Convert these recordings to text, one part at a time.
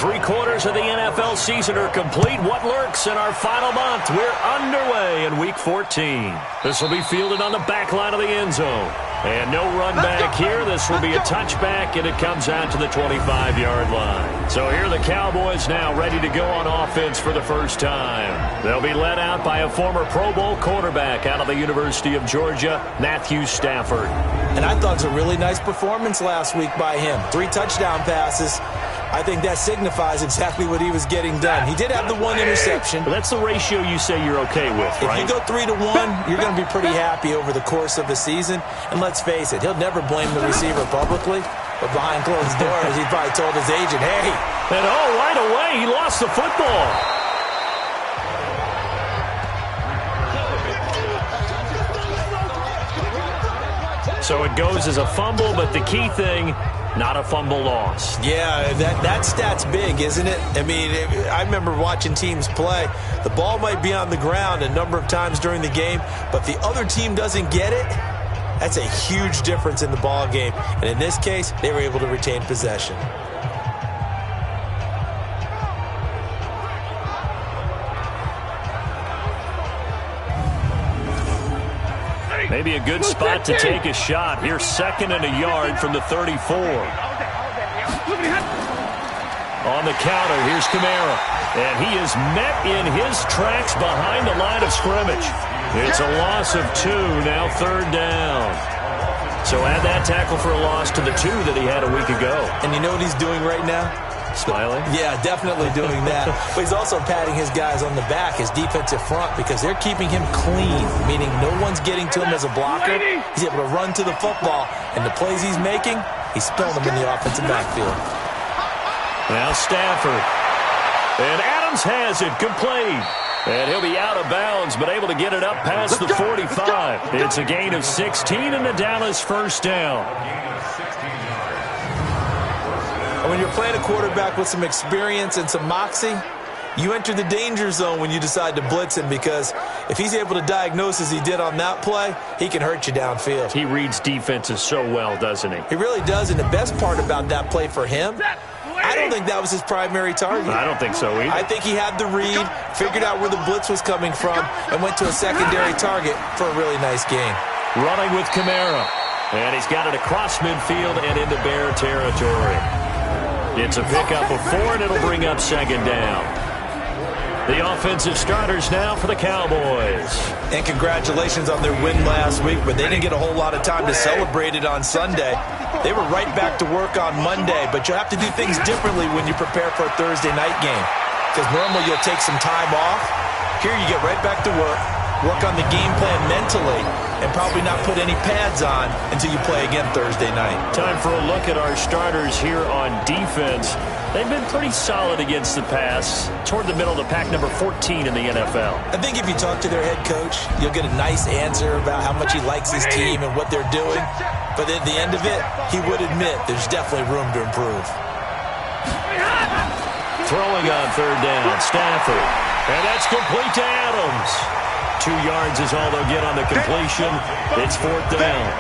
3/4 of the NFL season are complete. What lurks in our final month? We're underway in Week 14. This will be fielded on the back line of the end zone. And no run back here. This will be a touchback, and it comes out to the 25-yard line. So here are the Cowboys now ready to go on offense for the first time. They'll be led out by a former Pro Bowl quarterback out of the University of Georgia, Matthew Stafford. And I thought it was a really nice performance last week by him. 3 touchdown passes. I think that signifies exactly what he was getting done. He did have the 1 interception. But that's the ratio you say you're okay with, right? If you go 3-1, you're going to be pretty happy over the course of the season. And let's face it, he'll never blame the receiver publicly. But behind closed doors, he probably told his agent, hey. And right away, he lost the football. So it goes as a fumble, but the key thing, not a fumble loss. Yeah, that stat's big, isn't it? I mean, I remember watching teams play. The ball might be on the ground a number of times during the game, but if the other team doesn't get it, that's a huge difference in the ball game. And in this case, they were able to retain possession. Maybe a good spot to take a shot. Here's 2nd and a yard from the 34. On the counter, here's Kamara. And he is met in his tracks behind the line of scrimmage. It's a loss of 2, now 3rd down. So add that tackle for a loss to the 2 that he had a week ago. And you know what he's doing right now? Smiling? Yeah, definitely doing that. But he's also patting his guys on the back, his defensive front, because they're keeping him clean, meaning no one's getting to him as a blocker. He's able to run to the football, and the plays he's making, he's spilling them in the offensive backfield. Now Stafford. And Adams has it, complete. And he'll be out of bounds, but able to get it up past the 45. It's a gain of 16 and a Dallas first down. When you're playing a quarterback with some experience and some moxie, you enter the danger zone when you decide to blitz him, because if he's able to diagnose as he did on that play, he can hurt you downfield. He reads defenses so well, doesn't he? He really does, and the best part about that play for him, I don't think that was his primary target. I don't think so either. I think he had the read, figured out where the blitz was coming from, and went to a secondary target for a really nice game. Running with Kamara. And he's got it across midfield and into Bear territory. It's a pickup of 4, and it'll bring up 2nd down. The offensive starters now for the Cowboys. And congratulations on their win last week, but they didn't get a whole lot of time to celebrate it on Sunday. They were right back to work on Monday, but you have to do things differently when you prepare for a Thursday night game, because normally you'll take some time off. Here you get right back to work on the game plan mentally, and probably not put any pads on until you play again Thursday night. Time for a look at our starters here on defense. They've been pretty solid against the pass, toward the middle of the pack, number 14 in the NFL. I think if you talk to their head coach, you'll get a nice answer about how much he likes his team and what they're doing. But at the end of it, he would admit there's definitely room to improve. Throwing on 3rd down, Stafford. And that's complete to Adams. 2 yards is all they'll get on the completion. It's 4th down.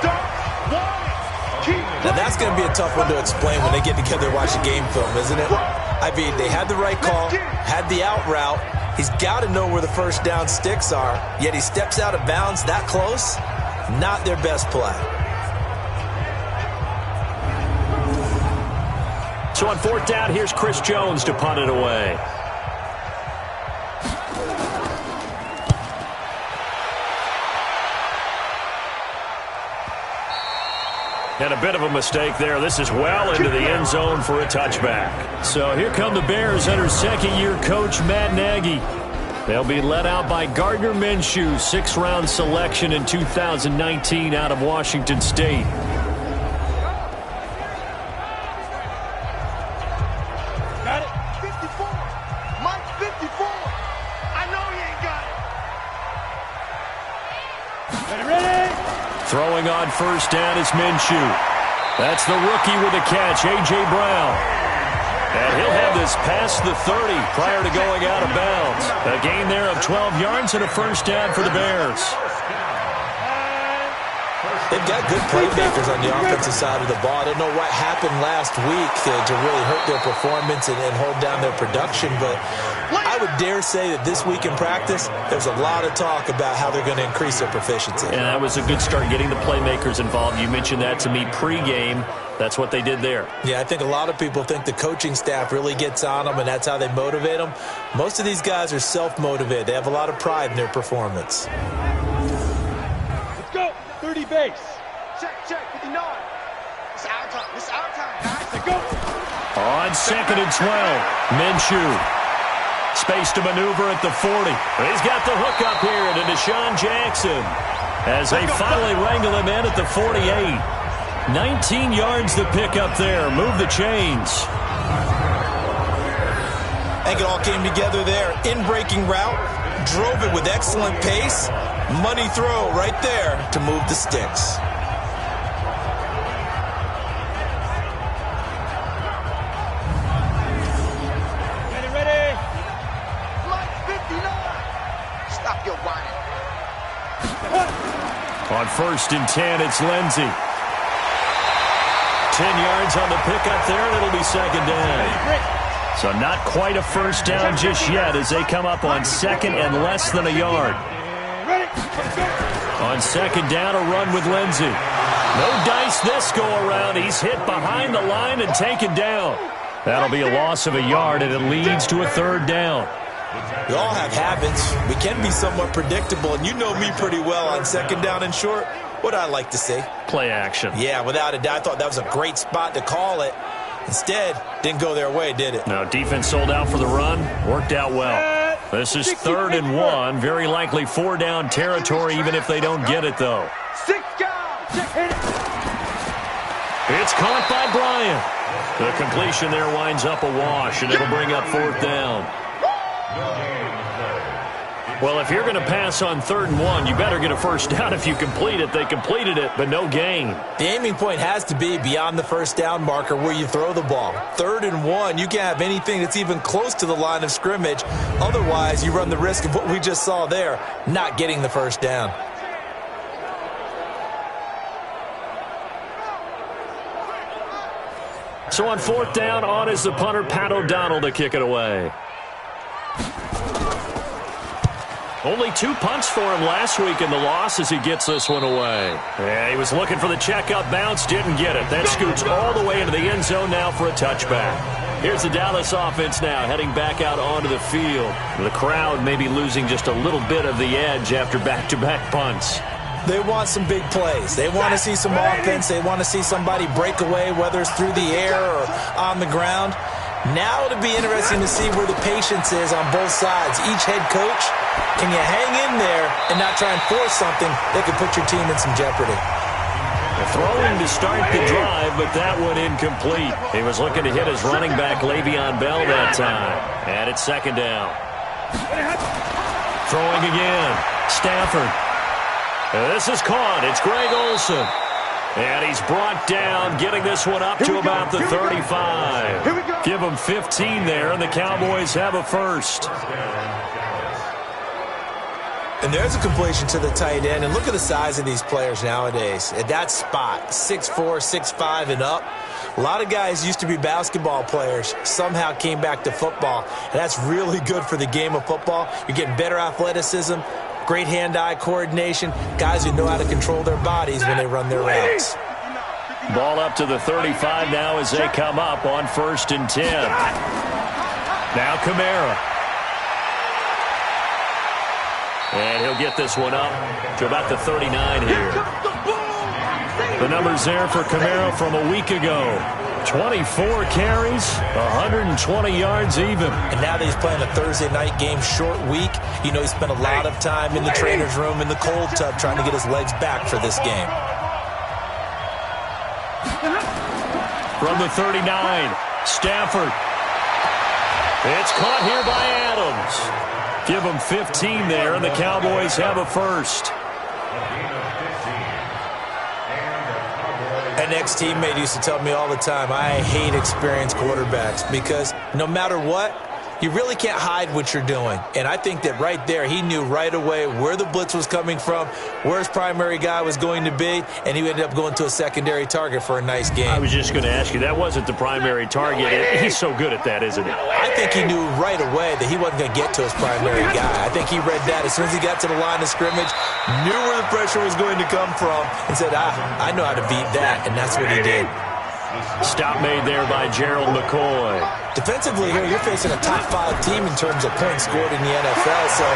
Now that's going to be a tough one to explain when they get together and watch the game film, isn't it? I mean, they had the right call, had the out route. He's got to know where the first down sticks are, yet he steps out of bounds that close. Not their best play. So on 4th down, here's Chris Jones to punt it away. And a bit of a mistake there. This is well into the end zone for a touchback. So here come the Bears under 2nd-year coach Matt Nagy. They'll be led out by Gardner Minshew, 6th-round selection in 2019 out of Washington State. Got it. 54. Mike 54. I know he ain't got it. Ready? Throwing on 1st down is Minshew. That's the rookie with the catch, A.J. Brown. And he'll have this past the 30 prior to going out of bounds. A gain there of 12 yards and a 1st down for the Bears. They've got good playmakers on the offensive side of the ball. I don't know what happened last week to really hurt their performance and hold down their production, but I would dare say that this week in practice, there's a lot of talk about how they're going to increase their proficiency. And that was a good start, getting the playmakers involved. You mentioned that to me pregame. That's what they did there. Yeah, I think a lot of people think the coaching staff really gets on them, and that's how they motivate them. Most of these guys are self-motivated. They have a lot of pride in their performance. Let's go. 30 base. Check, 59. It's our time. It's our time, guys. Let's go. On 2nd and 12, Minshew. Space to maneuver at the 40. He's got the hook up here to Deshaun Jackson as they finally wrangle him in at the 48. 19 yards to pick up there. Move the chains. I think it all came together there. In-breaking route. Drove it with excellent pace. Money throw right there to move the sticks. Ready. Mike 59. Stop your whining. On 1st and 10, it's Lindsey. 10 yards on the pickup there, and it'll be 2nd down. So not quite a first down just yet as they come up on 2nd and less than a yard. On 2nd down, a run with Lindsey. No dice this go-around. He's hit behind the line and taken down. That'll be a loss of a yard, and it leads to a 3rd down. We all have habits. We can be somewhat predictable, and you know me pretty well on 2nd down and short. What I like to see? Play action. Yeah, without a doubt. I thought that was a great spot to call it. Instead, didn't go their way, did it? No, defense sold out for the run. Worked out well. This is 3rd and 1. Very likely 4-down territory, even if they don't get it, though. 6 guys. Hit it. It's caught by Bryant. The completion there winds up a wash, and it'll bring up 4th down. Well, if you're going to pass on 3rd and 1, you better get a first down if you complete it. They completed it, but no gain. The aiming point has to be beyond the first down marker where you throw the ball. 3rd and 1, you can't have anything that's even close to the line of scrimmage. Otherwise, you run the risk of what we just saw there, not getting the first down. So on 4th down, on is the punter, Pat O'Donnell, to kick it away. Only 2 punts for him last week in the loss as he gets this one away. Yeah, he was looking for the checkup bounce, didn't get it. That scoots all the way into the end zone now for a touchback. Here's the Dallas offense now heading back out onto the field. The crowd may be losing just a little bit of the edge after back-to-back punts. They want some big plays. They want to see some offense. They want to see somebody break away, whether it's through the air or on the ground. Now it'll be interesting to see where the patience is on both sides. Each head coach, can you hang in there and not try and force something that could put your team in some jeopardy? Throwing to start the drive, but that one incomplete. He was looking to hit his running back, Le'Veon Bell, that time. And it's 2nd down. Throwing again. Stafford. This is caught. It's Greg Olsen. And he's brought down, getting this one up to about the 35. Give him 15 there, and the Cowboys have a first. And there's a completion to the tight end. And look at the size of these players nowadays. At that spot, 6'4", 6'5", and up. A lot of guys used to be basketball players, somehow came back to football. And that's really good for the game of football. You're getting better athleticism, great hand-eye coordination, guys who know how to control their bodies when they run their routes. Ball up to the 35 now as they come up on 1st and 10. Now Kamara. And he'll get this one up to about the 39 here. The numbers there for Kamara from a week ago. 24 carries, 120 yards even. And now that he's playing a Thursday night game, short week, you know he spent a lot of time in the trainer's room in the cold tub trying to get his legs back for this game. From the 39, Stafford. It's caught here by Adams. Give him 15 there, and the Cowboys have a first. An ex-teammate used to tell me all the time, I hate experienced quarterbacks because no matter what, you really can't hide what you're doing. And I think that right there, he knew right away where the blitz was coming from, where his primary guy was going to be, and he ended up going to a secondary target for a nice game. I was just going to ask you, that wasn't the primary target. He's so good at that, isn't he? I think he knew right away that he wasn't going to get to his primary guy. I think he read that as soon as he got to the line of scrimmage, knew where the pressure was going to come from, and said, I know how to beat that, and that's what he did. Stop made there by Gerald McCoy. Defensively here, you're facing a top 5 team in terms of points scored in the NFL, so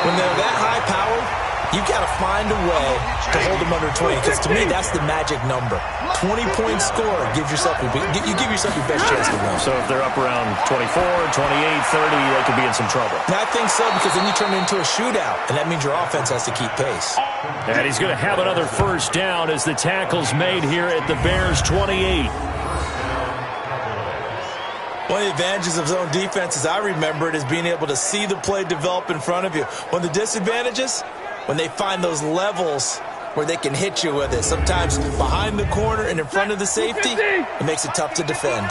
when they're that high-powered, you've got to find a way to hold them under 20, because to me, that's the magic number. 20-point score gives yourself you give yourself your best chance to win. So if they're up around 24, 28, 30, they could be in some trouble. And I think so, because then you turn it into a shootout, and that means your offense has to keep pace. And he's going to have another first down as the tackle's made here at the Bears' 28. One of the advantages of zone defense, as I remember it, is being able to see the play develop in front of you. One of the disadvantages, when they find those levels where they can hit you with it. Sometimes behind the corner and in front of the safety, it makes it tough to defend.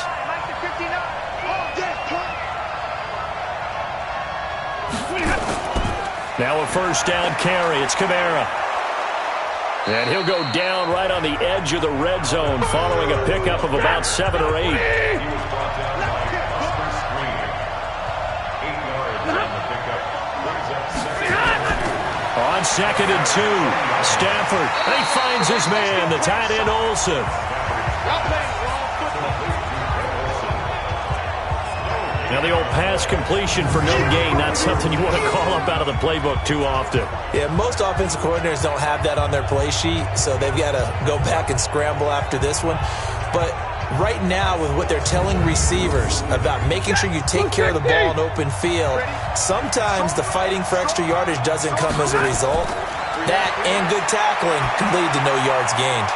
Now a first down carry. It's Kamara. And he'll go down right on the edge of the red zone following a pickup of about 7 or 8. On 2nd and 2, Stafford. He finds his man, the tight end Olsen. Now the old pass completion for no gain, not something you want to call up out of the playbook too often. Yeah, most offensive coordinators don't have that on their play sheet, so they've got to go back and scramble after this one. But right now, with what they're telling receivers about making sure you take care of the ball in open field, sometimes the fighting for extra yardage doesn't come as a result. That and good tackling can lead to no yards gained.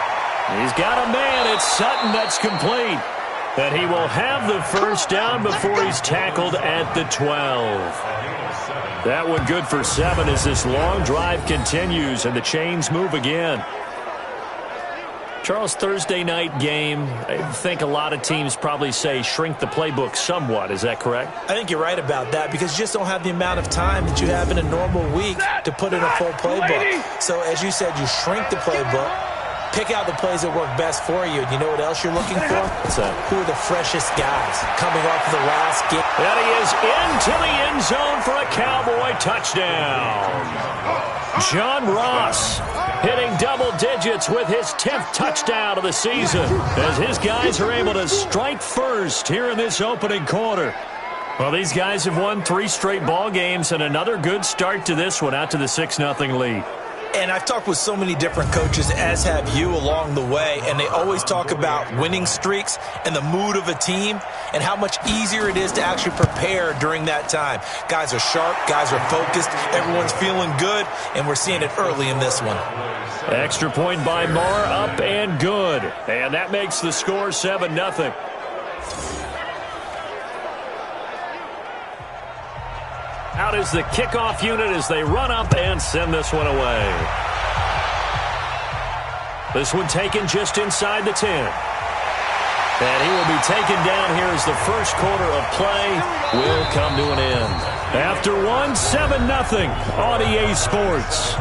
He's got a man. It's Sutton that's complete. And he will have the first down before he's tackled at the 12. That one good for 7 as this long drive continues and the chains move again. Charles, Thursday night game, I think a lot of teams probably say shrink the playbook somewhat. Is that correct? I think you're right about that because you just don't have the amount of time that you have in a normal week to put in a full playbook. So as you said, you shrink the playbook, pick out the plays that work best for you. And you know what else you're looking for? What's that? Who are the freshest guys coming off of the last game? And he is into the end zone for a Cowboy touchdown. John Ross hitting double digits with his 10th touchdown of the season as his guys are able to strike first here in this opening quarter. Well, these guys have won 3 straight ball games and another good start to this one out to the 6-0 lead. And I've talked with so many different coaches, as have you, along the way, and they always talk about winning streaks and the mood of a team and how much easier it is to actually prepare during that time. Guys are sharp, guys are focused, everyone's feeling good, and we're seeing it early in this one. Extra point by Marr, up and good. And that makes the score 7-0. Out is the kickoff unit as they run up and send this one away. This one taken just inside the 10. And he will be taken down here as the first quarter of play will come to an end. After one, 7-0 on EA Sports.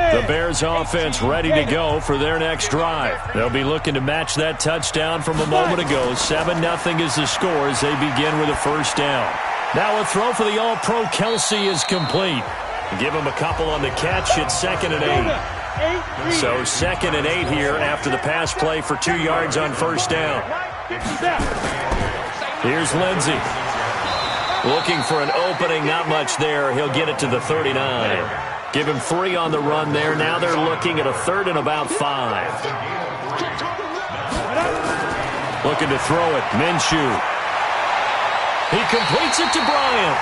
The Bears offense ready to go for their next drive. They'll be looking to match that touchdown from a moment ago. 7-0 is the score as they begin with a first down. Now a throw for the All-Pro Kelsey is complete. Give him a couple on the catch at 2nd and 8. So 2nd and 8 here after the pass play for 2 yards on first down. Here's Lindsey. Looking for an opening, not much there. He'll get it to the 39. Give him 3 on the run there. Now they're looking at a 3rd and about 5. Looking to throw it. Minshew. He completes it to Bryant.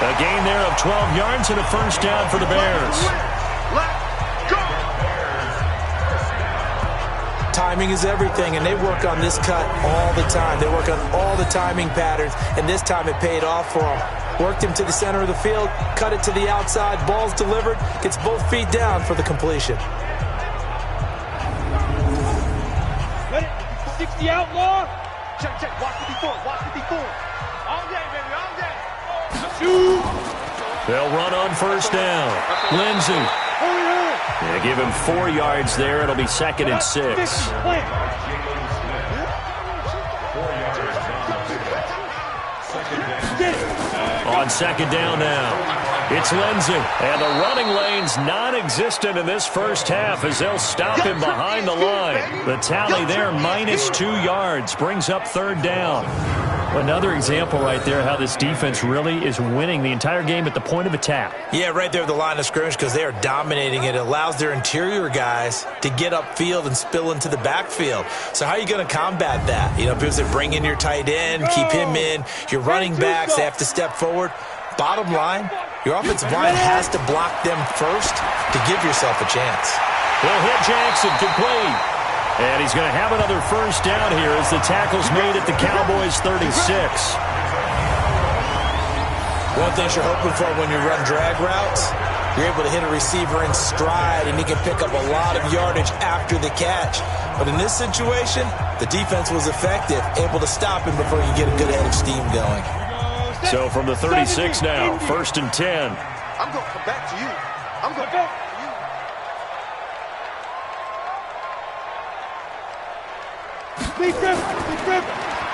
A gain there of 12 yards and a first down for the Bears. Timing is everything, and they work on this cut all the time. They work on all the timing patterns, and this time it paid off for them. Worked him to the center of the field, cut it to the outside, ball's delivered, gets both feet down for the completion. the outlaw. Check, check. Watch the before. Watch the before. All day, baby. All day. Shoot. They'll run on first down. Lindsey. Yeah, give him 4 yards there. It'll be 2nd and 6. On 2nd down now. It's Lindsey. And the running lane's non-existent in this first half as they'll stop him behind the line. The tally there, -2 yards, brings up 3rd down. Another example right there how this defense really is winning the entire game at the point of attack. Yeah, right there at the line of scrimmage because they are dominating it. It allows their interior guys to get upfield and spill into the backfield. So how are you going to combat that? You know, people say bring in your tight end, keep him in. Your running backs, they have to step forward. Bottom line, your offensive line has to block them first to give yourself a chance. He'll hit Jackson, complete. And he's going to have another first down here as the tackle's made at the Cowboys' 36. One thing you're hoping for when you run drag routes, you're able to hit a receiver in stride, and he can pick up a lot of yardage after the catch. But in this situation, the defense was effective, able to stop him before you get a good head of steam going. So from the 36 now, 1st and 10. I'm going to come back to you. I'm going to come back to you.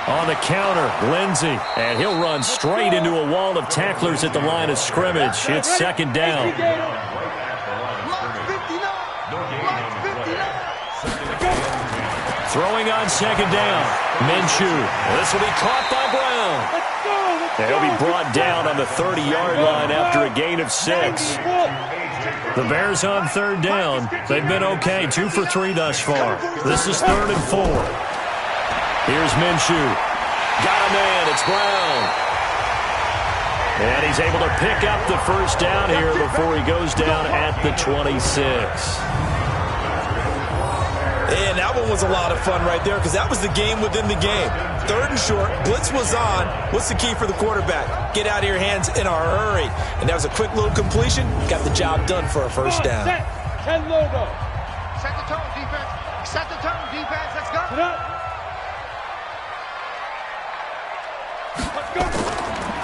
On the counter, Lindsey. And he'll run straight into a wall of tacklers at the line of scrimmage. It's 2nd down. Throwing on 2nd down. Minshew. This will be caught by Brown. And he'll be brought down on the 30-yard line after a gain of 6. The Bears on 3rd down. They've been okay, 2 for 3 thus far. This is 3rd and 4. Here's Minshew. Got a man. It's Brown. And he's able to pick up the first down here before he goes down at the 26. And that one was a lot of fun right there because that was the game within the game. 3rd and short. Blitz was on. What's the key for the quarterback? Get out of your hands in a hurry. And that was a quick little completion. Got the job done for a first down. Set logo. Set the tone, defense. Set the tone, defense. Let's go.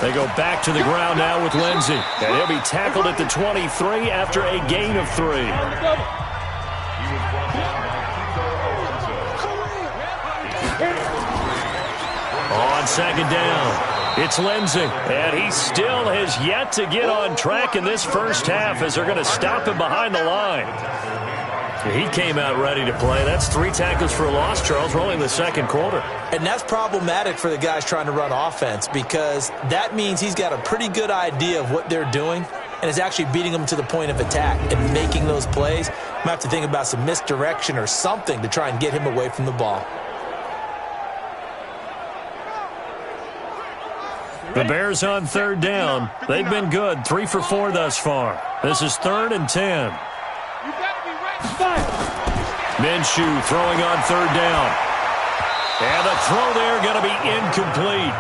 They go back to the ground now with Lindsey. And he'll be tackled at the 23 after a gain of 3. On 2nd down, it's Lindsey. And he still has yet to get on track in this first half as they're going to stop him behind the line. He came out ready to play. That's 3 tackles for a loss, Charles, rolling the 2nd quarter. And that's problematic for the guys trying to run offense because that means he's got a pretty good idea of what they're doing and is actually beating them to the point of attack and making those plays. Might have to think about some misdirection or something to try and get him away from the ball. The Bears on 3rd down. They've been good, 3 for 4 thus far. This is 3rd and 10. Minshew throwing on 3rd down. And the throw there going to be incomplete.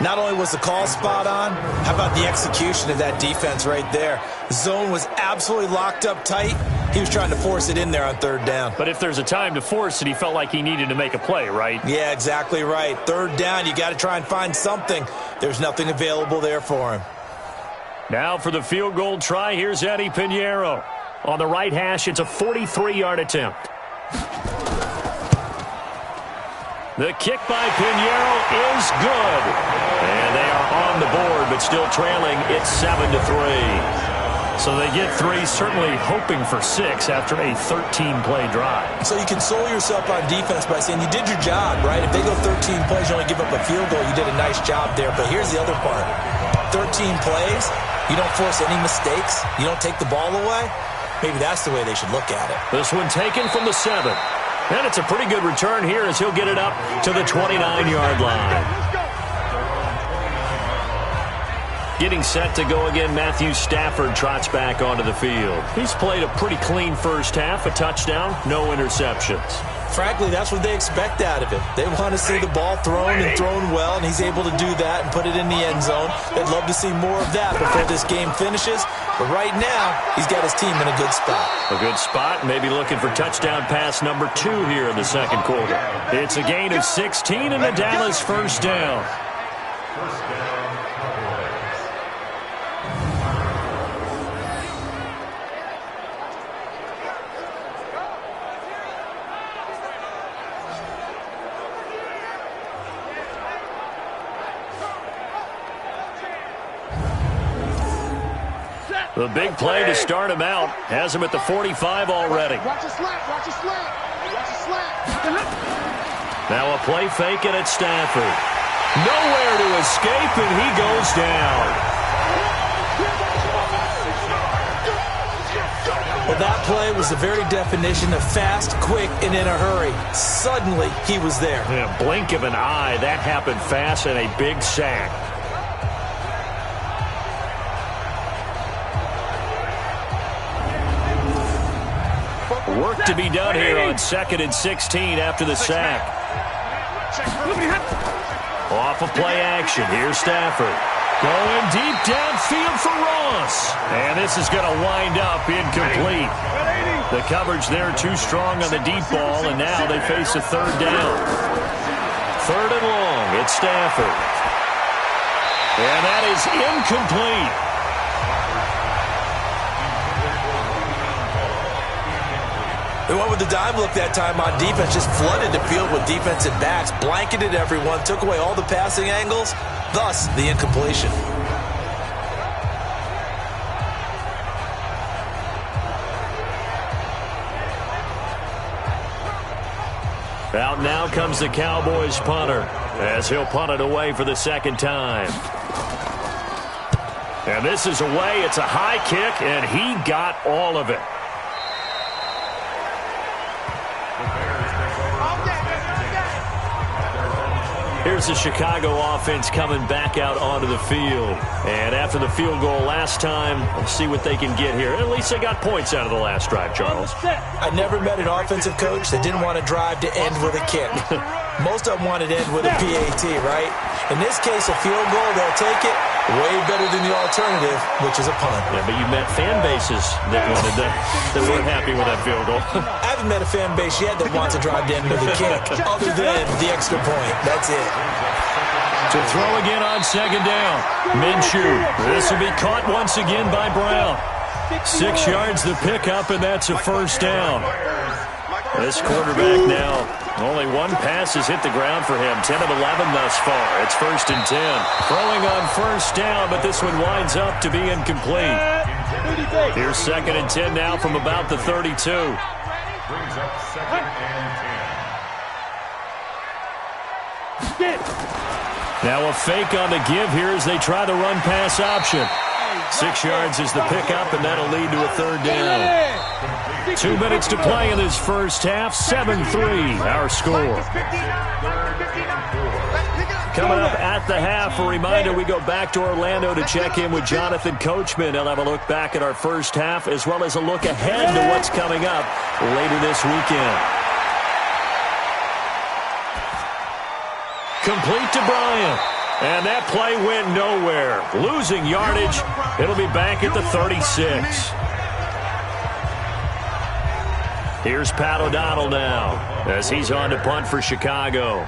Not only was the call spot on, how about the execution of that defense right there? The zone was absolutely locked up tight. He was trying to force it in there on 3rd down. But if there's a time to force it, he felt like he needed to make a play, right? Yeah, exactly right. 3rd down, you got to try and find something. There's nothing available there for him. Now for the field goal try, here's Eddie Pinheiro. On the right hash, it's a 43-yard attempt. The kick by Pinheiro is good. And they are on the board, but still trailing. It's 7-3. So they get 3, certainly hoping for 6 after a 13-play drive. So you console yourself on defense by saying you did your job, right? If they go 13 plays, you only give up a field goal, you did a nice job there. But here's the other part. 13 plays, you don't force any mistakes, you don't take the ball away. Maybe that's the way they should look at it. This one taken from the 7. And it's a pretty good return here as he'll get it up to the 29-yard line. Getting set to go again, Matthew Stafford trots back onto the field. He's played a pretty clean first half, a touchdown, no interceptions. Frankly, that's what they expect out of him. They want to see the ball thrown and thrown well, and he's able to do that and put it in the end zone. They'd love to see more of that before this game finishes. But right now, he's got his team in a good spot. A good spot, maybe looking for touchdown pass number 2 here in the second quarter. It's a gain of 16 and the Dallas first down. The big play to start him out has him at the 45 already. Watch your slant, watch your slant, watch your slant. Now a play fake and it's Stafford. Nowhere to escape, and he goes down. Well, that play was the very definition of fast, quick, and in a hurry. Suddenly, he was there. Yeah, blink of an eye, that happened fast, and a big sack. Work to be done here on 2nd and 16 after the sack. Off of play action. Here's Stafford. Going deep downfield for Ross. And this is going to wind up incomplete. The coverage there too strong on the deep ball, and now they face a third down. 3rd and long. It's Stafford. And that is incomplete. They went with the dime look that time on defense, just flooded the field with defensive backs, blanketed everyone, took away all the passing angles, thus the incompletion. Out now comes the Cowboys punter as he'll punt it away for the second time. And this is away. It's a high kick, and he got all of it. Here's the Chicago offense coming back out onto the field. And after the field goal last time, we'll see what they can get here. At least they got points out of the last drive, Charles. I never met an offensive coach that didn't want to drive to end with a kick. Most of them wanted to end with a PAT, right? In this case, a field goal, they'll take it. Way better than the alternative, which is a punt. Yeah, but you met fan bases that wanted that weren't happy with that field goal. I haven't met a fan base yet that wants to drive to end with a kick, other than the extra point. That's it. To throw again on 2nd down. Minshew. This will be caught once again by Brown. 6 yards the pickup, and that's a first down. This quarterback now, only one pass has hit the ground for him. 10 of 11 thus far. It's 1st and 10. Throwing on first down, but this one winds up to be incomplete. Here's 2nd and 10 now from about the 32. Brings up 2nd and 10. Now a fake on the give here as they try the run-pass option. 6 yards is the pickup, and that'll lead to a third down. 2 minutes to play in this first half. 7-3, our score. Coming up at the half, a reminder, we go back to Orlando to check in with Jonathan Coachman. He'll have a look back at our first half, as well as a look ahead to what's coming up later this weekend. Complete to Bryant. And that play went nowhere. Losing yardage. It'll be back at the 36. Here's Pat O'Donnell now as he's on to punt for Chicago.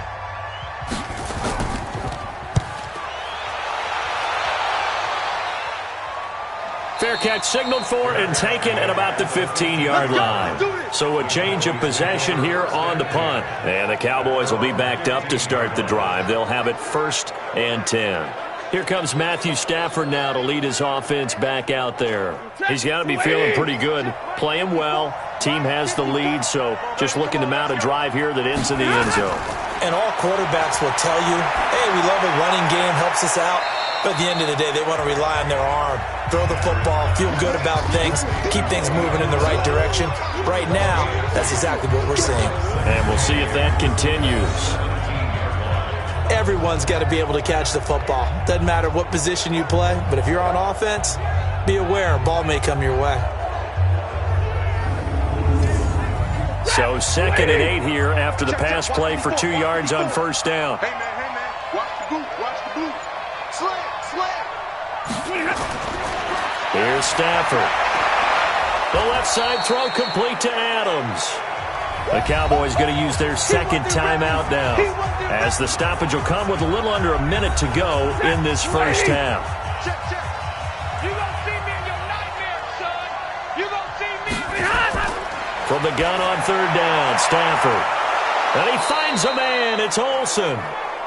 Fair catch signaled for and taken at about the 15-yard line. So a change of possession here on the punt. And the Cowboys will be backed up to start the drive. They'll have it 1st and 10. Here comes Matthew Stafford now to lead his offense back out there. He's got to be feeling pretty good, playing well. Team has the lead, so just looking to mount a drive here that ends in the end zone. And all quarterbacks will tell you, hey, we love a running game, helps us out. But at the end of the day, they want to rely on their arm. Throw the football, feel good about things, keep things moving in the right direction. Right now, that's exactly what we're seeing. And we'll see if that continues. Everyone's got to be able to catch the football. Doesn't matter what position you play, but if you're on offense, be aware a ball may come your way. So 2nd and 8 here after the pass play for 2 yards on first down. Hey, man, watch the boot, watch the boot. Slam. Here's Stafford. The left side throw complete to Adams. The Cowboys going to use their second timeout now, as the stoppage will come with a little under a minute to go in this first half. Check. You gonna see me in your nightmare, son. You gonna see me. From the gun on 3rd down, Stafford. And he finds a man. It's Olsen.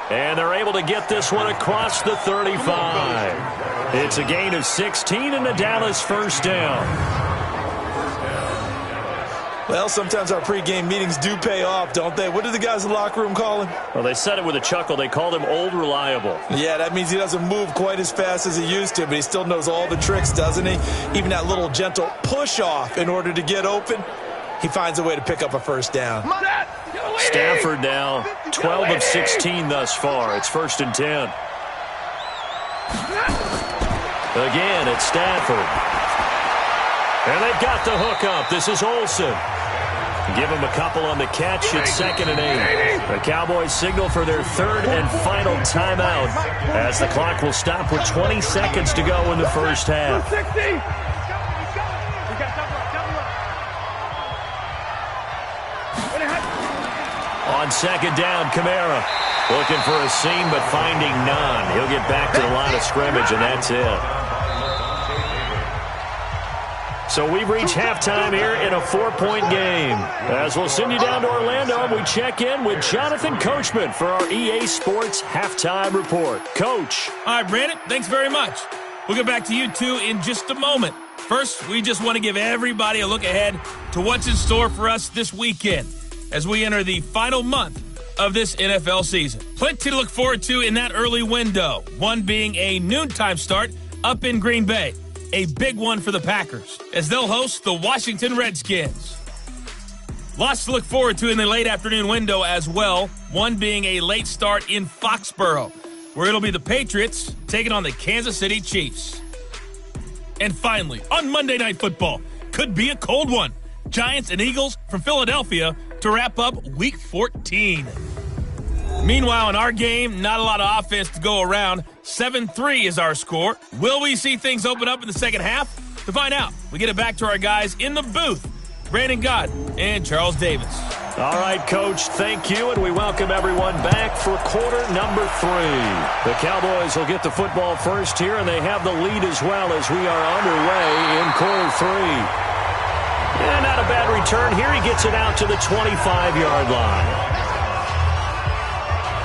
And they're able to get this one across the 35. It's a gain of 16 and a Dallas first down. Well, sometimes our pregame meetings do pay off, don't they? What do the guys in the locker room call him? Well, they said it with a chuckle. They called him Old Reliable. Yeah, that means he doesn't move quite as fast as he used to, but he still knows all the tricks, doesn't he? Even that little gentle push-off in order to get open. He finds a way to pick up a first down. Stafford now 12 of 16 thus far. It's 1st and 10. Again, it's Stafford. And they've got the hook up. This is Olsen. Give him a couple on the catch. It's 2nd and 8. The Cowboys signal for their 3rd and final timeout, as the clock will stop with 20 seconds to go in the first half. On 2nd down, Kamara looking for a seam but finding none. He'll get back to the line of scrimmage, and that's it. So we've reached halftime here in a 4-point game. As we'll send you down to Orlando, and we check in with Jonathan Coachman for our EA Sports Halftime Report. Coach. All right, Brandon, thanks very much. We'll get back to you two in just a moment. First, we just want to give everybody a look ahead to what's in store for us this weekend as we enter the final month of this NFL season. Plenty to look forward to in that early window, one being a noontime start up in Green Bay. A big one for the Packers, as they'll host the Washington Redskins. Lots to look forward to in the late afternoon window as well, one being a late start in Foxborough, where it'll be the Patriots taking on the Kansas City Chiefs. And finally, on Monday Night Football, could be a cold one. Giants and Eagles from Philadelphia to wrap up Week 14. Meanwhile, in our game, not a lot of offense to go around. 7-3 is our score. Will we see things open up in the second half? To find out, we get it back to our guys in the booth, Brandon Gott and Charles Davis. All right, Coach, thank you, and we welcome everyone back for quarter number 3. The Cowboys will get the football first here, and they have the lead as well as we are underway in quarter 3. And not a bad return here. He gets it out to the 25-yard line.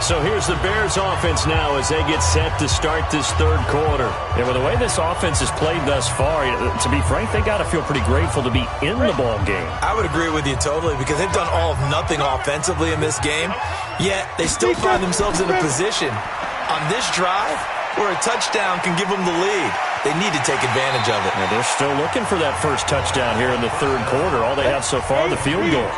So here's the Bears offense now as they get set to start this 3rd quarter. And with the way this offense has played thus far, to be frank, they got to feel pretty grateful to be in the ball game. I would agree with you totally, because they've done all of nothing offensively in this game, yet they still find themselves in a position on this drive where a touchdown can give them the lead. They need to take advantage of it. Now they're still looking for that first touchdown here in the 3rd quarter. All they have so far, the field goal.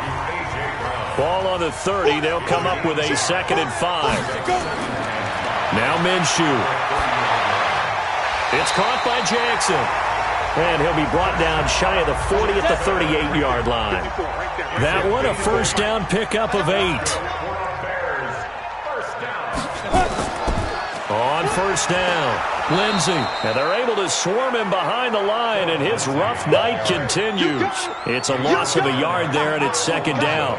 Ball on the 30. They'll come up with a 2nd and 5. Now Minshew. It's caught by Jackson. And he'll be brought down shy of the 40 at the 38-yard line. That one, a first down pickup of 8. On first down, Lindsey. And they're able to swarm him behind the line, and his rough night continues. It's a loss of a yard there, and it's 2nd down.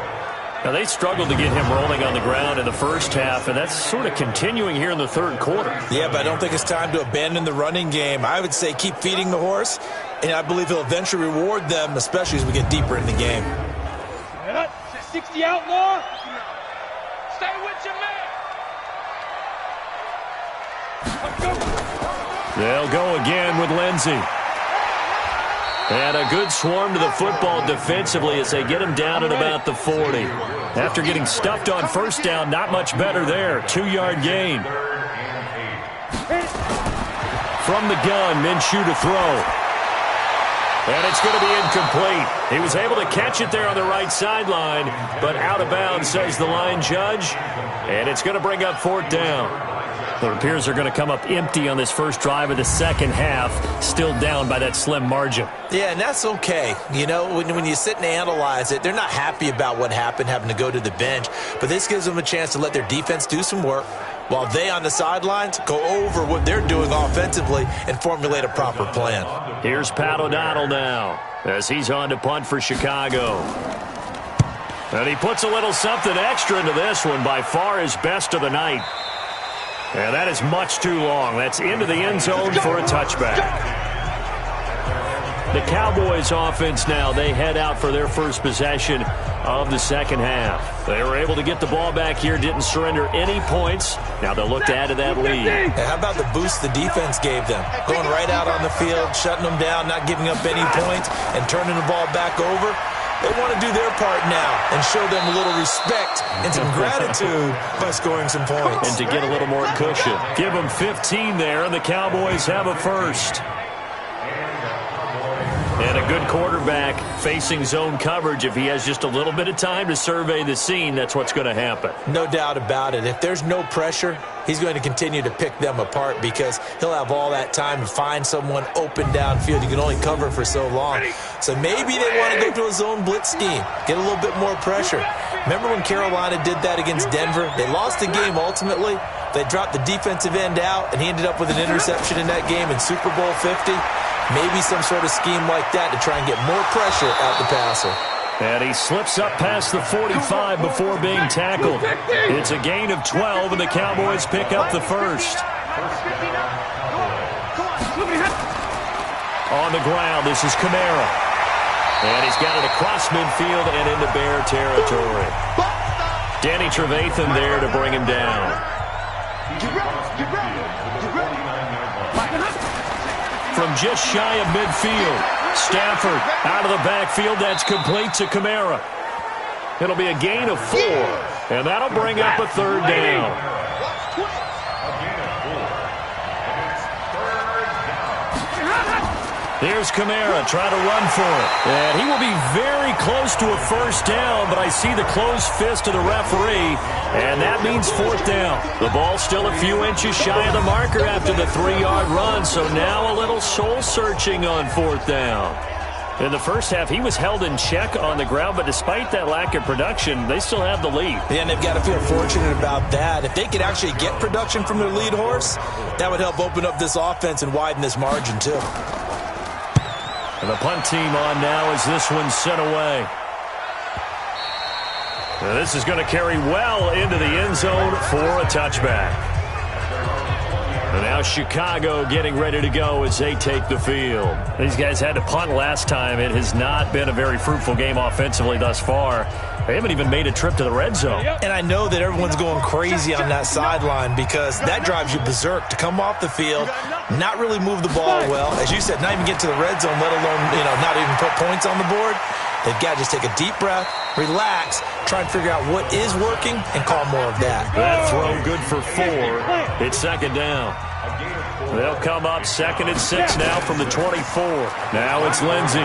Now, they struggled to get him rolling on the ground in the first half, and that's sort of continuing here in the 3rd quarter. Yeah, but I don't think it's time to abandon the running game. I would say keep feeding the horse, and I believe he'll eventually reward them, especially as we get deeper in the game. 60 outlaw. Stay with your man. They'll go again with Lindsey. And a good swarm to the football defensively as they get him down at about the 40. After getting stuffed on first down, not much better there. 2-yard gain. From the gun, Minshew to throw. And it's going to be incomplete. He was able to catch it there on the right sideline, but out of bounds, says the line judge. And it's going to bring up 4th down. It appears they're going to come up empty on this first drive of the second half, still down by that slim margin. Yeah, and that's okay. You know, when you sit and analyze it, they're not happy about what happened, having to go to the bench. But this gives them a chance to let their defense do some work while they on the sidelines go over what they're doing offensively and formulate a proper plan. Here's Pat O'Donnell now as he's on to punt for Chicago. And he puts a little something extra into this one, by far his best of the night. And that is much too long. That's into the end zone for a touchback. The Cowboys offense now, they head out for their first possession of the second half. They were able to get the ball back here, didn't surrender any points. Now they'll look to add to that lead. And how about the boost the defense gave them? Going right out on the field, shutting them down, not giving up any points, and turning the ball back over. They want to do their part now and show them a little respect and some gratitude by scoring some points. And to get a little more cushion. Give them 15 there, and the Cowboys have a first. And a good quarterback facing zone coverage. If he has just a little bit of time to survey the scene, that's what's going to happen. No doubt about it. If there's no pressure, he's going to continue to pick them apart because he'll have all that time to find someone open downfield. You can only cover for so long. So maybe they want to go to a zone blitz scheme, get a little bit more pressure. Remember when Carolina did that against Denver? They lost the game ultimately. They dropped the defensive end out, and he ended up with an interception in that game in Super Bowl 50. Maybe some sort of scheme like that to try and get more pressure at the passer. And he slips up past the 45 before being tackled. It's a gain of 12, and the Cowboys pick up the first. On the ground, this is Kamara. And he's got it across midfield and into Bear territory. Danny Trevathan there to bring him down. From just shy of midfield, Stafford out of the backfield. That's complete to Kamara. It'll be a gain of 4, and that'll bring up a third down. Here's Kamara trying to run for it. And he will be very close to a first down, but I see the closed fist of the referee, and that means fourth down. The ball still a few inches shy of the marker after the 3-yard run, so now a little soul-searching on fourth down. In the first half, he was held in check on the ground, but despite that lack of production, they still have the lead. Yeah, and they've got to feel fortunate about that. If they could actually get production from their lead horse, that would help open up this offense and widen this margin, too. And the punt team on now as this one's sent away. Now this is going to carry well into the end zone for a touchback. And now Chicago getting ready to go as they take the field. These guys had to punt last time. It has not been a very fruitful game offensively thus far. They haven't even made a trip to the red zone. And I know that everyone's going crazy on that sideline because that drives you berserk to come off the field, not really move the ball well. As you said, not even get to the red zone, let alone, not even put points on the board. They've got to just take a deep breath, relax, try and figure out what is working, and call more of that. That throw good for 4. It's second down. They'll come up 2nd and 6 now from the 24. Now it's Lindsey.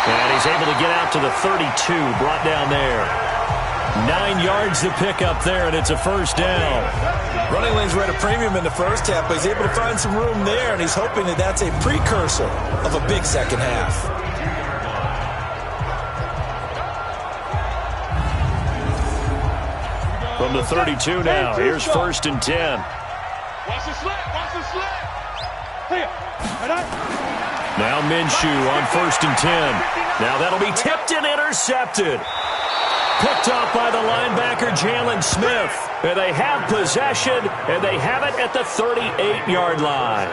And he's able to get out to the 32, brought down there. 9 yards to pick up there, and it's a first down. Running lanes were at a premium in the first half, but he's able to find some room there, and he's hoping that that's a precursor of a big second half. From the 32 now, here's 1st and 10. Watch the slip, watch the slip. Here, Now Minshew on 1st and 10. Now that'll be tipped and intercepted. Picked off by the linebacker, Jalen Smith. And they have possession, and they have it at the 38-yard line.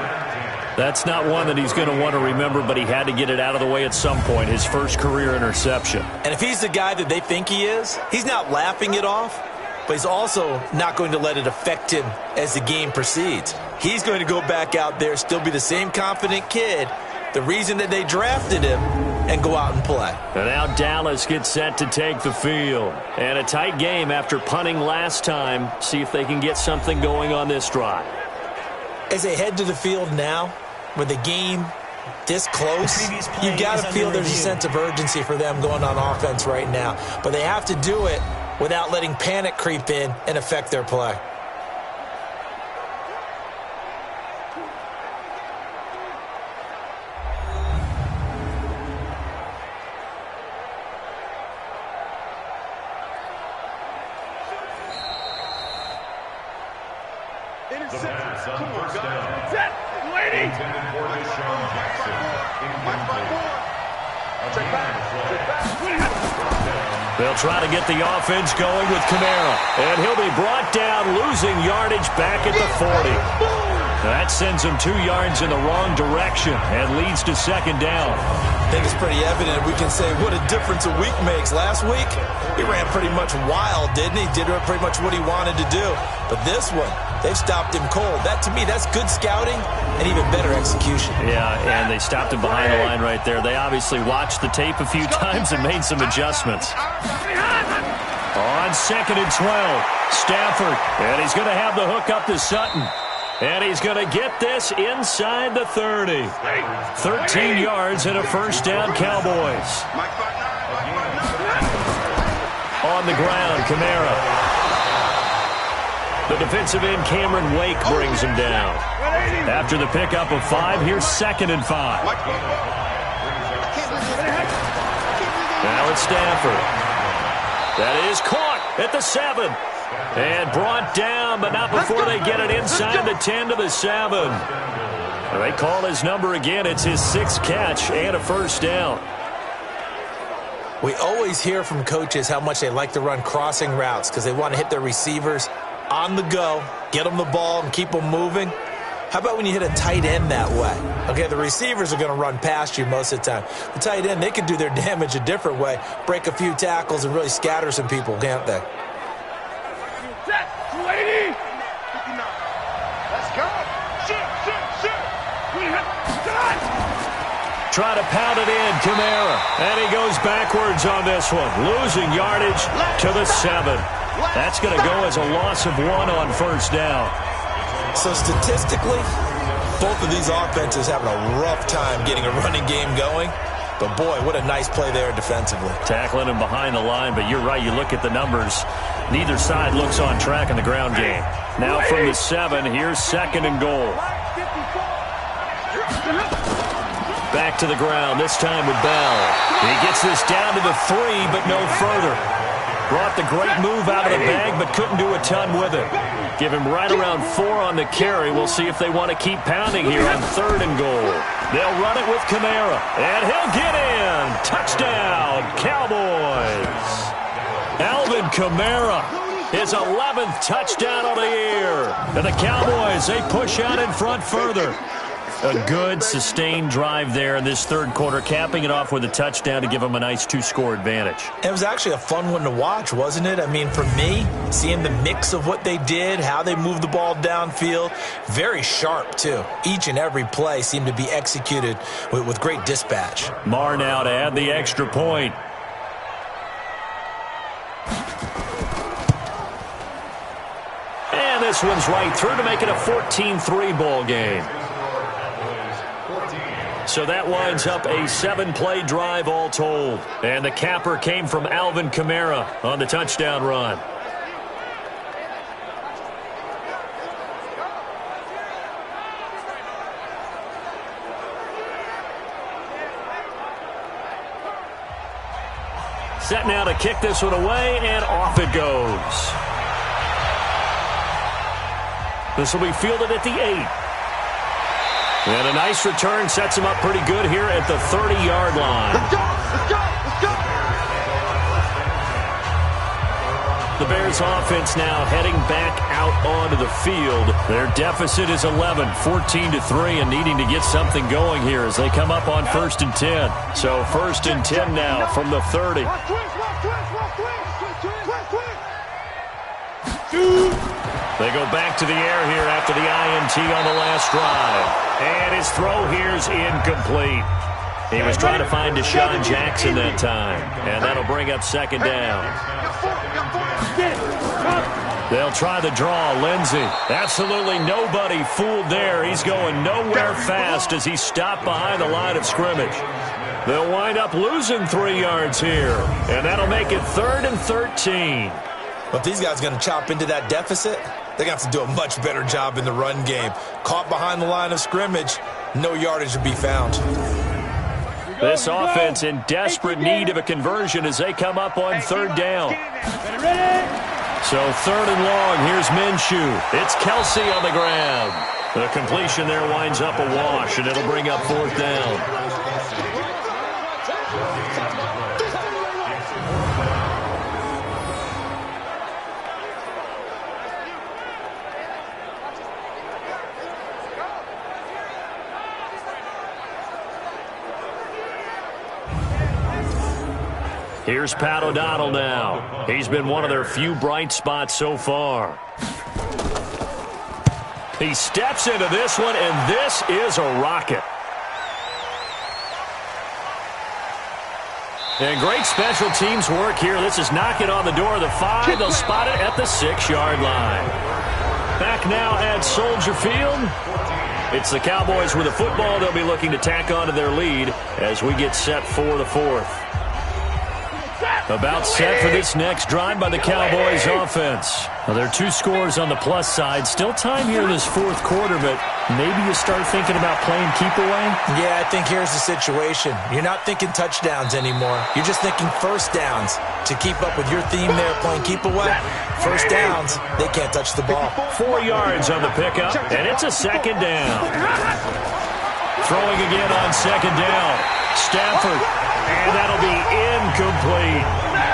That's not one that he's going to want to remember, but he had to get it out of the way at some point, his first career interception. And if he's the guy that they think he is, he's not laughing it off, but he's also not going to let it affect him as the game proceeds. He's going to go back out there, still be the same confident kid, the reason that they drafted him, and go out and play. And now Dallas gets set to take the field. And a tight game after punting last time. See if they can get something going on this drive. As they head to the field now, with the game this close, you've got to feel there's a sense of urgency for them going on offense right now. But they have to do it without letting panic creep in and affect their play. They'll try to get the offense going with Kamara. And he'll be brought down, losing yardage back at the 40. That sends him 2 yards in the wrong direction and leads to second down. I think it's pretty evident. We can say what a difference a week makes. Last week, he ran pretty much wild, didn't he? Did pretty much what he wanted to do. But this one, they've stopped him cold. That, to me, that's good scouting and even better execution. Yeah, and they stopped him behind the line right there. They obviously watched the tape a few times and made some adjustments. On 2nd and 12, Stafford, and he's going to have the hook up to Sutton. And he's going to get this inside the 30. 13 yards and a first down, Cowboys. On the ground, Kamara. The defensive end, Cameron Wake, brings him down. After the pickup of 5, here's 2nd and 5. Now it's Stafford. That is caught at the 7. And brought down, but not before they get it inside the 10 to the 7. They call his number again. It's his 6th catch and a first down. We always hear from coaches how much they like to run crossing routes because they want to hit their receivers on the go, get them the ball, and keep them moving. How about when you hit a tight end that way? Okay, the receivers are going to run past you most of the time. The tight end, they can do their damage a different way, break a few tackles, and really scatter some people, can't they? Try to pound it in, Kamara. And he goes backwards on this one, losing yardage to the 7. That's going to go as a loss of 1 on first down. So statistically, both of these offenses having a rough time getting a running game going. But, boy, what a nice play there defensively. Tackling him behind the line, but you're right. You look at the numbers. Neither side looks on track in the ground game. Now from the 7, here's 2nd and goal. Back to the ground, this time with Bell. He gets this down to the 3, but no further. Brought the great move out of the bag, but couldn't do a ton with it. Give him right around 4 on the carry. We'll see if they want to keep pounding here on 3rd and goal. They'll run it with Kamara, and he'll get in. Touchdown, Cowboys. Alvin Kamara, his 11th touchdown of the year. And the Cowboys, they push out in front further. A good, sustained drive there in this 3rd quarter, capping it off with a touchdown to give them a nice 2-score advantage. It was actually a fun one to watch, wasn't it? I mean, for me, seeing the mix of what they did, how they moved the ball downfield, very sharp, too. Each and every play seemed to be executed with great dispatch. Marr now to add the extra point. And this one's right through to make it a 14-3 ball game. So that winds up a 7-play drive all told. And the capper came from Alvin Kamara on the touchdown run. Set now to kick this one away, and off it goes. This will be fielded at the 8. And a nice return sets him up pretty good here at the 30-yard line. Let's go! Let's go! Let's go! The Bears offense now heading back out onto the field. Their deficit is 11, 14-3, and needing to get something going here as they come up on 1st and 10. So 1st and 10 now from the 30. They go back to the air here after the INT on the last drive. And his throw here's incomplete. He was trying to find Deshaun Jackson that time. And that'll bring up 2nd down. They'll try the draw. Lindsey. Absolutely nobody fooled there. He's going nowhere fast as he stopped behind the line of scrimmage. They'll wind up losing 3 yards here. And that'll make it 3rd and 13. But these guys are going to chop into that deficit. They're going to have to do a much better job in the run game. Caught behind the line of scrimmage, no yardage to be found. This offense in desperate need of a conversion as they come up on 3rd down. So 3rd and long, here's Minshew. It's Kelsey on the grab. The completion there winds up a wash, and it'll bring up 4th down. Here's Pat O'Donnell now. He's been one of their few bright spots so far. He steps into this one, and this is a rocket. And great special teams work here. This is knocking on the door of the 5. They'll spot it at the 6-yard line. Back now at Soldier Field. It's the Cowboys with the football. They'll be looking to tack onto their lead as we get set for the 4th. About set for this next drive by the Cowboys offense. Well, there are 2 scores on the plus side. Still time here in this 4th quarter, but maybe you start thinking about playing keep away? Yeah, I think here's the situation. You're not thinking touchdowns anymore. You're just thinking first downs. To keep up with your theme there, playing keep away, first downs, they can't touch the ball. 4 yards on the pickup, and it's a 2nd down. Throwing again on 2nd down. Stafford, and that'll be incomplete.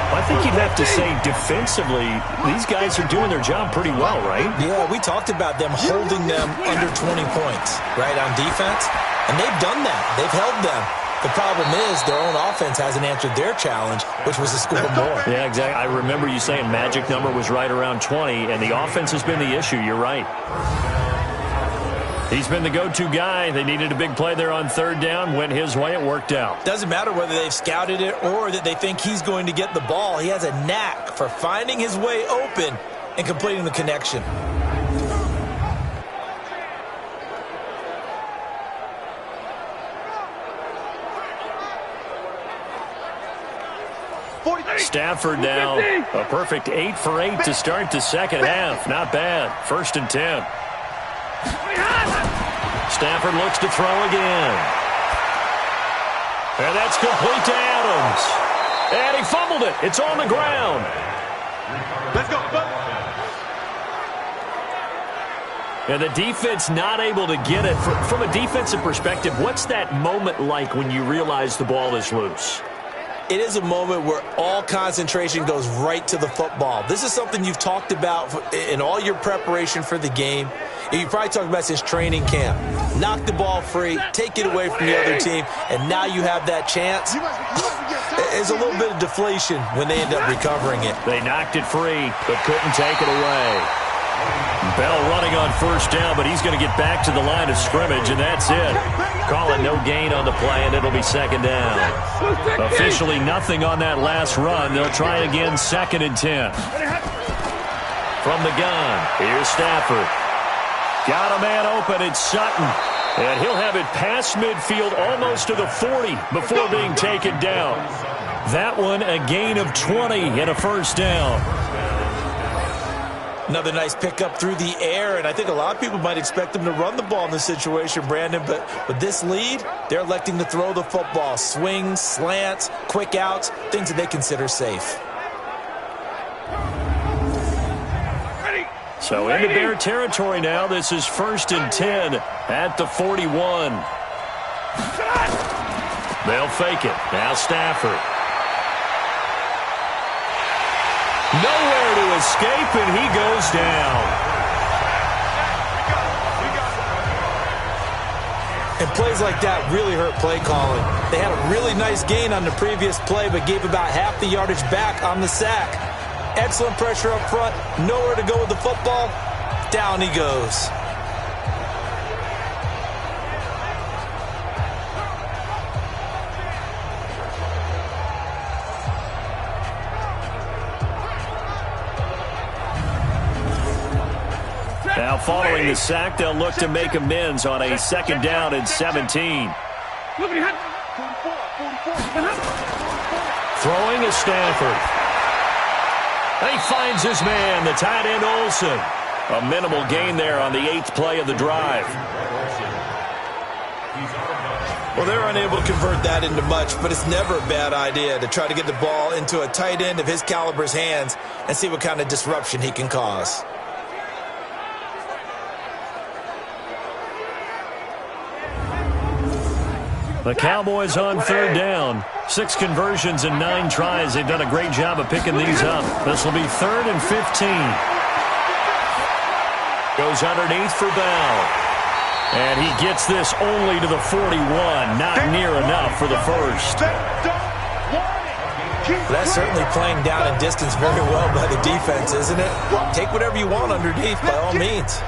I think you'd have to say defensively, these guys are doing their job pretty well, right? Yeah, we talked about them holding them under 20 points, right, on defense. And they've done that. They've held them. The problem is their own offense hasn't answered their challenge, which was to score more. Yeah, exactly. I remember you saying magic number was right around 20, and the offense has been the issue. You're right. He's been the go-to guy. They needed a big play there on 3rd down. Went his way. It worked out. Doesn't matter whether they've scouted it or that they think he's going to get the ball. He has a knack for finding his way open and completing the connection. Stafford now, a perfect 8 for 8 to start the 2nd half. Not bad. 1st and 10. Stafford looks to throw again. And that's complete to Adams. And he fumbled it. It's on the ground. Let's go. And the defense not able to get it. From a defensive perspective, what's that moment like when you realize the ball is loose? It is a moment where all concentration goes right to the football. This is something you've talked about in all your preparation for the game. You probably talked about since training camp. Knock the ball free, take it away from the other team, and now you have that chance. There's a little bit of deflation when they end up recovering it. They knocked it free, but couldn't take it away. Bell running on 1st down, but he's going to get back to the line of scrimmage, and that's it. Call it no gain on the play, and it'll be 2nd down. Officially nothing on that last run. They'll try it again, 2nd and 10. From the gun, here's Stafford. Got a man open, it's Sutton. And he'll have it past midfield almost to the 40 before being taken down. That one a gain of 20 and a 1st down. Another nice pickup through the air, and I think a lot of people might expect them to run the ball in this situation, Brandon, but with this lead, they're electing to throw the football. Swings, slants, quick outs, things that they consider safe. So into Bear territory now. This is 1st and 10 at the 41. They'll fake it. Now Stafford. Nowhere to escape, and he goes down. And plays like that really hurt play calling. They had a really nice gain on the previous play, but gave about half the yardage back on the sack. Excellent pressure up front. Nowhere to go with the football. Down he goes. Now following the sack, they'll look to make amends on a 2nd down and 17. Throwing is Stafford. He finds his man, the tight end Olsen. A minimal gain there on the 8th play of the drive. Well, they're unable to convert that into much, but it's never a bad idea to try to get the ball into a tight end of his caliber's hands and see what kind of disruption he can cause. The Cowboys on third down. 6 conversions and 9 tries. They've done a great job of picking these up. This will be 3rd and 15. Goes underneath for Bell. And he gets this only to the 41. Not near enough for the first. That's certainly playing down in distance very well by the defense, isn't it? Take whatever you want underneath, by all means.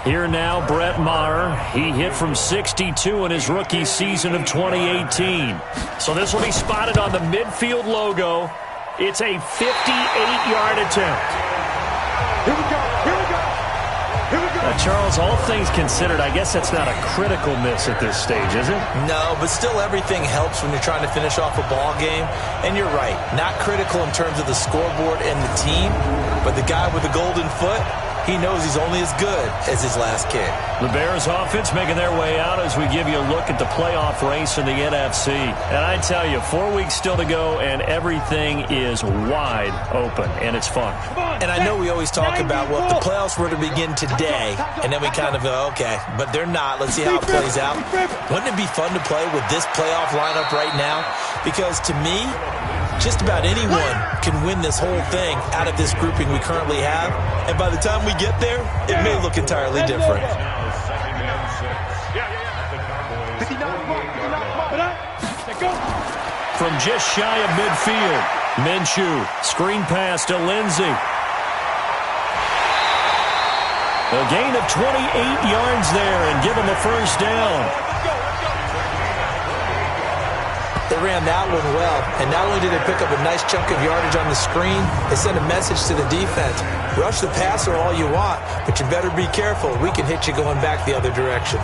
Here now, Brett Maher. He hit from 62 in his rookie season of 2018. So this will be spotted on the midfield logo. It's a 58-yard attempt. Here we go. Here we go. Here we go. Charles, all things considered, I guess that's not a critical miss at this stage, is it? No, but still everything helps when you're trying to finish off a ball game. And you're right, not critical in terms of the scoreboard and the team, but the guy with the golden foot, he knows he's only as good as his last kick. The Bears offense making their way out as we give you a look at the playoff race in the NFC. And I tell you, 4 weeks still to go, and everything is wide open, and it's fun. And I know we always talk about, well, if the playoffs were to begin today, and then we kind of go, okay, but they're not. Let's see how it plays out. Wouldn't it be fun to play with this playoff lineup right now? Because to me, just about anyone can win this whole thing out of this grouping we currently have. And by the time we get there, it may look entirely different. From just shy of midfield, Minshew, screen pass to Lindsey. A gain of 28 yards there and give him the first down. They ran that one well, and not only did they pick up a nice chunk of yardage on the screen, they sent a message to the defense. Rush the passer all you want, but you better be careful. We can hit you going back the other direction.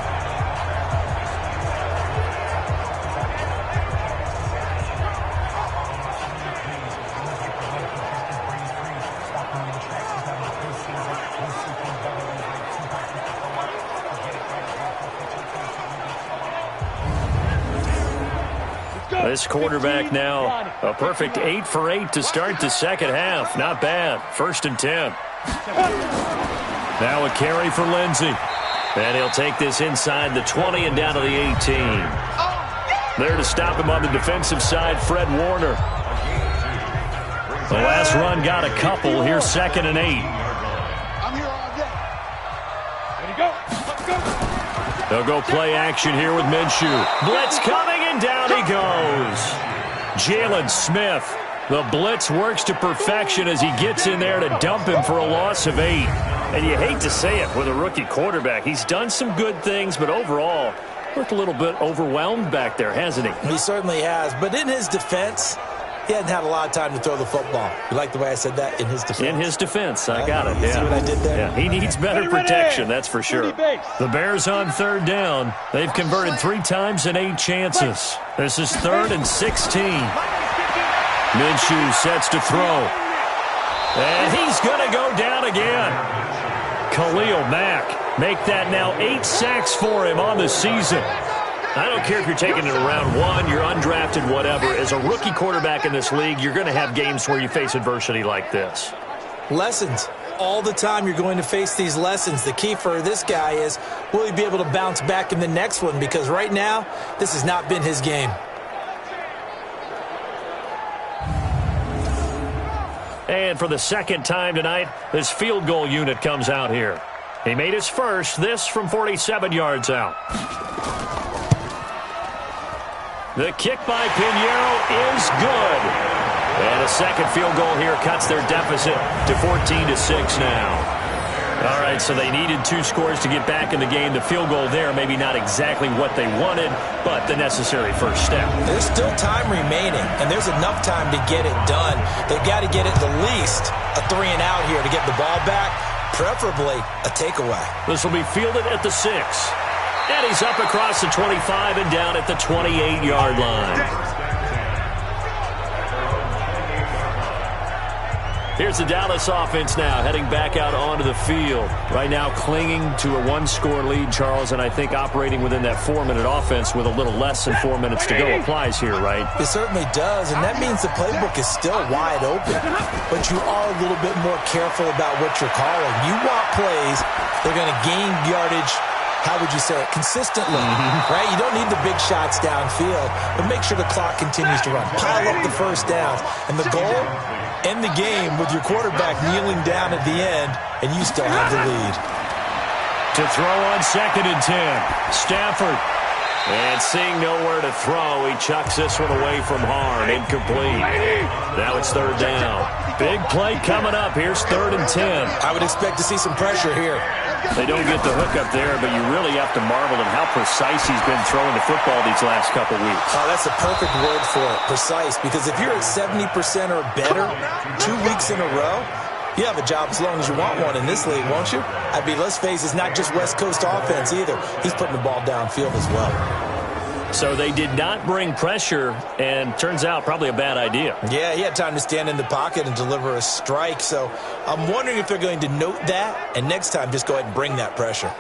This quarterback now, a perfect 8 for 8 to start the second half. Not bad. 1st and 10. Now a carry for Lindsey. And he'll take this inside the 20 and down to the 18. There to stop him on the defensive side, Fred Warner. The last run got a couple. Here's 2nd and 8. I'm here all day. Ready to go. Let's go. They'll go play action here with Minshew. Blitz coming, and down he goes. Jalen Smith. The blitz works to perfection as he gets in there to dump him for a loss of 8. And you hate to say it with a rookie quarterback. He's done some good things, but overall, looked a little bit overwhelmed back there, hasn't he? He certainly has. But in his defense, he hadn't had a lot of time to throw the football. You like the way I said that? In his defense? In his defense. I got it. Yeah. See what I did there? Yeah. He needs better protection, that's for sure. The Bears on third down. They've converted 3 times in 8 chances. This is 3rd and 16. Minshew sets to throw. And he's going to go down again. Khalil Mack make that now 8 sacks for him on the season. I don't care if you're taking it in round 1, you're undrafted, whatever. As a rookie quarterback in this league, you're going to have games where you face adversity like this. Lessons. All the time you're going to face these lessons. The key for this guy is, will he be able to bounce back in the next one? Because right now, this has not been his game. And for the second time tonight, this field goal unit comes out here. He made his first, this from 47 yards out. The kick by Pinheiro is good. And a second field goal here cuts their deficit to 14-6 now. All right, so they needed 2 scores to get back in the game. The field goal there, maybe not exactly what they wanted, but the necessary first step. There's still time remaining, and there's enough time to get it done. They've got to get it at least a 3-and-out here to get the ball back, preferably a takeaway. This will be fielded at the 6. And he's up across the 25 and down at the 28-yard line. Here's the Dallas offense now, heading back out onto the field. Right now clinging to a one-score lead, Charles, and I think operating within that 4-minute offense with a little less than 4 minutes to go applies here, right? It certainly does, and that means the playbook is still wide open. But you are a little bit more careful about what you're calling. You want plays that are going to gain yardage, how would you say it, consistently, right? You don't need the big shots downfield, but make sure the clock continues to run. Pile up the first downs, and the goal, end the game with your quarterback kneeling down at the end, and you still have the lead. To throw on 2nd and 10, Stafford. And seeing nowhere to throw, he chucks this one away from harm. Incomplete. Now it's 3rd down. Big play coming up. Here's 3rd and 10. I would expect to see some pressure here. They don't get the hook up there, but you really have to marvel at how precise he's been throwing the football these last couple weeks. Oh, that's the perfect word for it, precise, because if you're at 70% or better 2 weeks in a row, you have a job as long as you want one in this league, won't you? I mean, let's face it, it's not just West Coast offense either. He's putting the ball downfield as well. So they did not bring pressure, and turns out probably a bad idea. Yeah, he had time to stand in the pocket and deliver a strike. So I'm wondering if they're going to note that, and next time just go ahead and bring that pressure.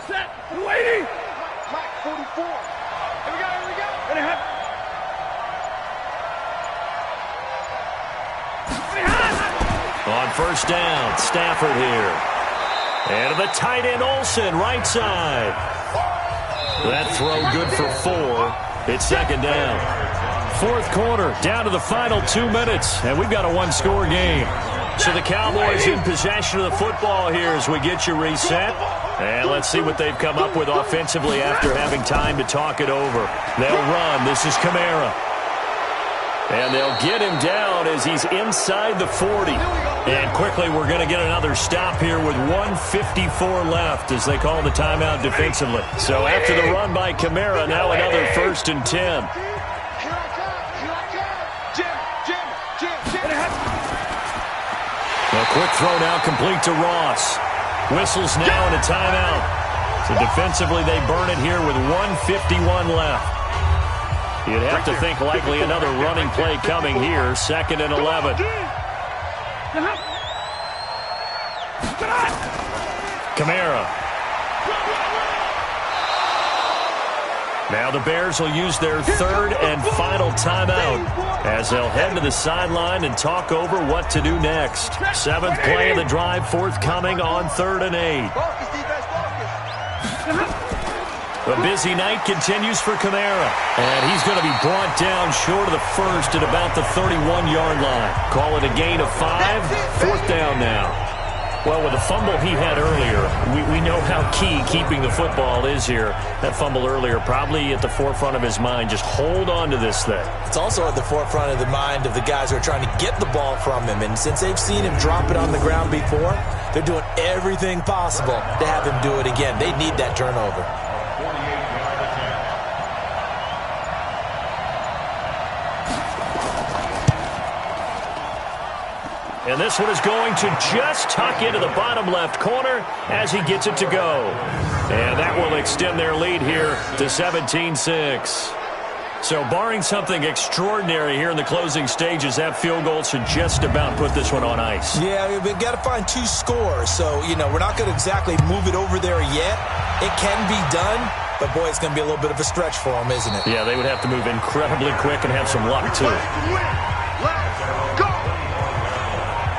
Set. Waiting. Black 44. Here we go. Here we go. On 1st down, Stafford here. And to the tight end, Olsen, right side. That throw good for 4. It's 2nd down. 4th quarter, down to the final 2 minutes, and we've got a one-score game. So the Cowboys in possession of the football here as we get you reset. And let's see what they've come up with offensively after having time to talk it over. They'll run. This is Kamara. And they'll get him down as he's inside the 40. And quickly we're going to get another stop here with 1:54 left as they call the timeout defensively. So after the run by Kamara, now another 1st and 10. A quick throw now complete to Ross. Whistles now in a timeout. So defensively they burn it here with 1:51 left. You'd have to think likely another running play coming here. 2nd and 11. Kamara. Now the Bears will use their 3rd and final timeout as they'll head to the sideline and talk over what to do next. 7th play of the drive forthcoming on 3rd and 8. The busy night continues for Kamara, and he's going to be brought down short of the 1st at about the 31-yard line. Call it a gain of 5, 4th down now. Well, with the fumble he had earlier, we know how key keeping the football is here. That fumble earlier probably at the forefront of his mind. Just hold on to this thing. It's also at the forefront of the mind of the guys who are trying to get the ball from him. And since they've seen him drop it on the ground before, they're doing everything possible to have him do it again. They need that turnover. And this one is going to just tuck into the bottom left corner as he gets it to go. And that will extend their lead here to 17-6. So barring something extraordinary here in the closing stages, that field goal should just about put this one on ice. Yeah, we've got to find 2 scores. So, we're not going to exactly move it over there yet. It can be done, but, boy, it's going to be a little bit of a stretch for them, isn't it? Yeah, they would have to move incredibly quick and have some luck, too.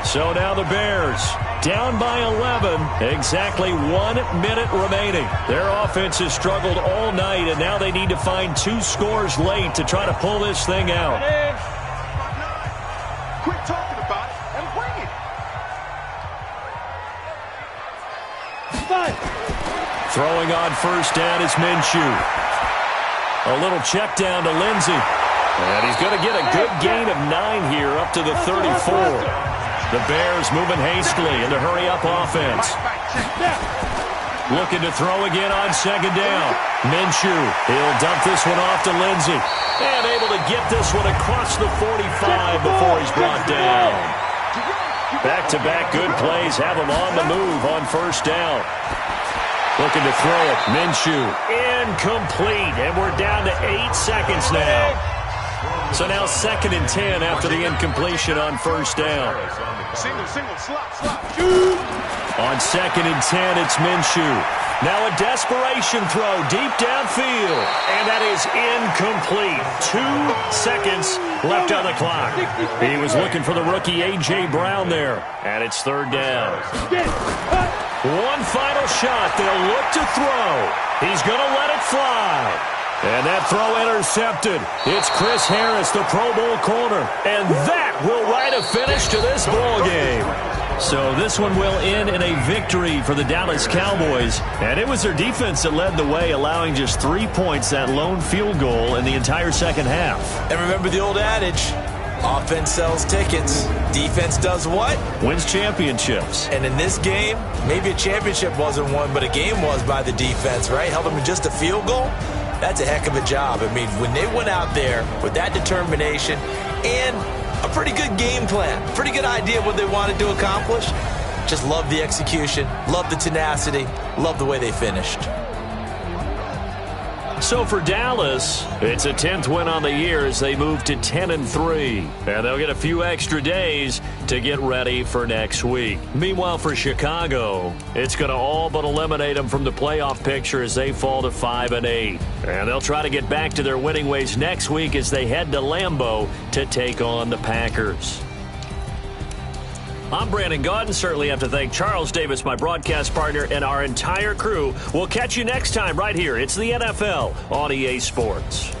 So now the Bears down by 11, exactly 1 minute remaining. Their offense has struggled all night, and now they need to find 2 scores late to try to pull this thing out. Quit talking about it and bring it. Throwing on 1st down is Minshew. A little check down to Lindsey. And he's going to get a good gain of 9 here up to the 34. The Bears moving hastily in the hurry-up offense. Looking to throw again on 2nd down. Minshew, he'll dump this one off to Lindsey. And able to get this one across the 45 before he's brought down. Back-to-back good plays have him on the move on 1st down. Looking to throw it. Minshew. Incomplete. And we're down to 8 seconds now. So now 2nd and 10 after the incompletion on first down. Single, slot. On 2nd and 10, it's Minshew. Now a desperation throw deep downfield. And that is incomplete. 2 seconds left on the clock. He was looking for the rookie A.J. Brown there. And it's 3rd down. One final shot. They'll look to throw. He's going to let it fly. And that throw intercepted. It's Chris Harris, the Pro Bowl corner. And that will write a finish to this ball game. So this one will end in a victory for the Dallas Cowboys. And it was their defense that led the way, allowing just 3 points, that lone field goal in the entire second half. And remember the old adage, offense sells tickets. Defense does what? Wins championships. And in this game, maybe a championship wasn't won, but a game was by the defense, right? Held them in just a field goal. That's a heck of a job. I mean, when they went out there with that determination and a pretty good game plan, pretty good idea of what they wanted to accomplish, just love the execution, love the tenacity, love the way they finished. So for Dallas, it's a 10th win on the year as they move to 10-3. And they'll get a few extra days to get ready for next week. Meanwhile, for Chicago, it's going to all but eliminate them from the playoff picture as they fall to 5-8. And they'll try to get back to their winning ways next week as they head to Lambeau to take on the Packers. I'm Brandon Gaudin. Certainly have to thank Charles Davis, my broadcast partner, and our entire crew. We'll catch you next time right here. It's the NFL on EA Sports.